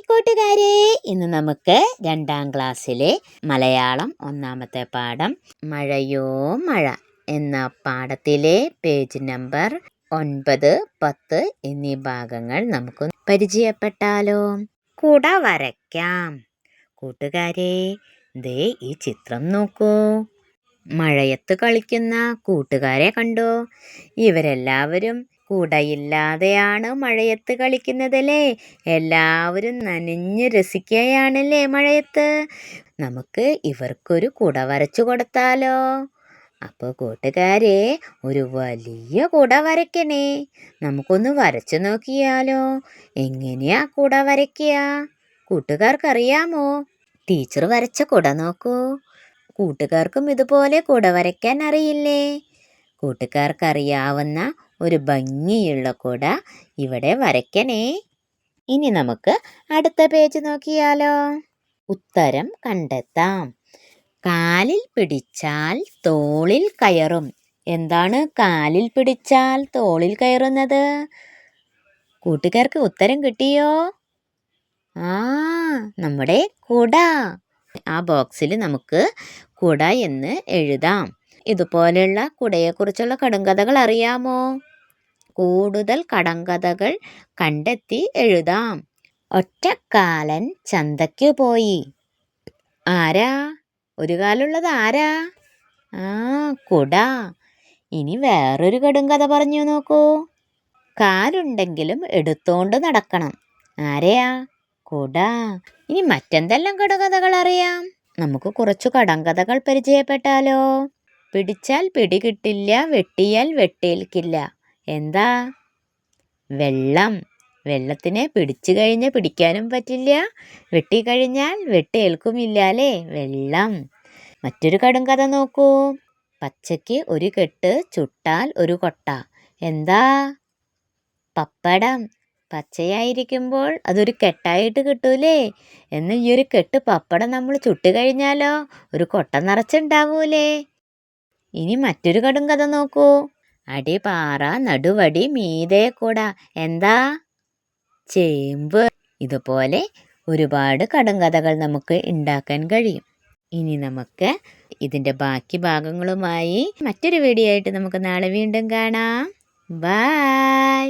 കൂട്ടുകാരെ, ഇന്ന് നമുക്ക് 2ാം ക്ലാസ്സിലെ മലയാളം 1ാമത്തെ പാഠം മഴയോ മഴ എന്ന പാഠത്തിലെ പേജ് നമ്പർ 9, 10 എന്നീ ഭാഗങ്ങൾ നമുക്ക് പരിചയപ്പെട്ടാലോ. കുട വരയ്ക്കാം. കൂട്ടുകാരെ, ദേ ഈ ചിത്രം നോക്കൂ. മഴയത്ത് കളിക്കുന്ന കൂട്ടുകാരെ കണ്ടോ? ഇവരെല്ലാവരും കുടയില്ലാതെയാണ് മഴയത്ത് കളിക്കുന്നതല്ലേ. എല്ലാവരും നനഞ്ഞ് രസിക്കുകയാണല്ലേ മഴയത്ത്. നമുക്ക് ഇവർക്കൊരു കുട വരച്ചു കൊടുത്താലോ? അപ്പോൾ കൂട്ടുകാരെ, ഒരു വലിയ കുട വരയ്ക്കണേ. നമുക്കൊന്ന് വരച്ചു നോക്കിയാലോ? എങ്ങനെയാ കുട വരയ്ക്കുക? കൂട്ടുകാർക്കറിയാമോ? ടീച്ചർ വരച്ച കുട നോക്കൂ. കൂട്ടുകാർക്കും ഇതുപോലെ കുട വരയ്ക്കാൻ അറിയില്ലേ? കൂട്ടുകാർക്കറിയാവുന്ന ഒരു ഭംഗിയുള്ള കുട ഇവിടെ വരയ്ക്കണേ. ഇനി നമുക്ക് അടുത്ത പേജ് നോക്കിയാലോ. ഉത്തരം കണ്ടെത്താം. കാലിൽ പിടിച്ചാൽ തോളിൽ കയറും. എന്താണ് കാലിൽ പിടിച്ചാൽ തോളിൽ കയറുന്നത്? കൂട്ടുകാർക്ക് ഉത്തരം കിട്ടിയോ? നമ്മുടെ കുട. ആ ബോക്സിൽ നമുക്ക് കുട എന്ന് എഴുതാം. ഇതുപോലെയുള്ള കുടയെക്കുറിച്ചുള്ള കടുങ്കഥകൾ അറിയാമോ? കൂടുതൽ കടങ്കഥകൾ കണ്ടെത്തി എഴുതാം. ഒറ്റക്കാലൻ ചന്തയ്ക്ക് പോയി. ആരാ? ഒരു കാലുള്ളത് ആരാ? കുട. ഇനി വേറൊരു കടുങ്കഥ പറഞ്ഞു നോക്കൂ. കാലുണ്ടെങ്കിലും എടുത്തോണ്ട് നടക്കണം. ആരെയാ? കുട. ഇനി മറ്റെന്തെല്ലാം കടങ്കഥകൾ അറിയാം? നമുക്ക് കുറച്ചു കടങ്കഥകൾ പരിചയപ്പെട്ടാലോ. പിടിച്ചാൽ പിടികിട്ടില്ല, വെട്ടിയാൽ വെട്ടേൽക്കില്ല. എന്താ? വെള്ളം. വെള്ളത്തിനെ പിടിച്ചു കഴിഞ്ഞാൽ പിടിക്കാനും പറ്റില്ല, വെട്ടിക്കഴിഞ്ഞാൽ വെട്ടേൽക്കുമില്ല അല്ലേ. വെള്ളം. മറ്റൊരു കടുങ്കഥ നോക്കൂ. പച്ചയ്ക്ക് ഒരു കെട്ട്, ചുട്ടാൽ ഒരു കൊട്ട. എന്താ? പപ്പടം. പച്ചയായിരിക്കുമ്പോൾ അതൊരു കെട്ടായിട്ട് കിട്ടൂലേ. എന്നാൽ ഈ ഒരു കെട്ട് പപ്പടം നമ്മൾ ചുട്ട് കഴിഞ്ഞാലോ ഒരു കൊട്ട നിറച്ചുണ്ടാവൂലേ. ഇനി മറ്റൊരു കടുങ്കഥ നോക്കൂ. അടിപാറ, നടുവടി, മീതെ കുട. എന്താ? ചേമ്പ്. ഇതുപോലെ ഒരുപാട് കടുങ്കഥകൾ നമുക്ക് ഉണ്ടാക്കാൻ കഴിയും. ഇനി നമുക്ക് ഇതിൻ്റെ ബാക്കി ഭാഗങ്ങളുമായി മറ്റൊരു വീഡിയോ ആയിട്ട് നമുക്ക് നാളെ വീണ്ടും കാണാം. ബൈ.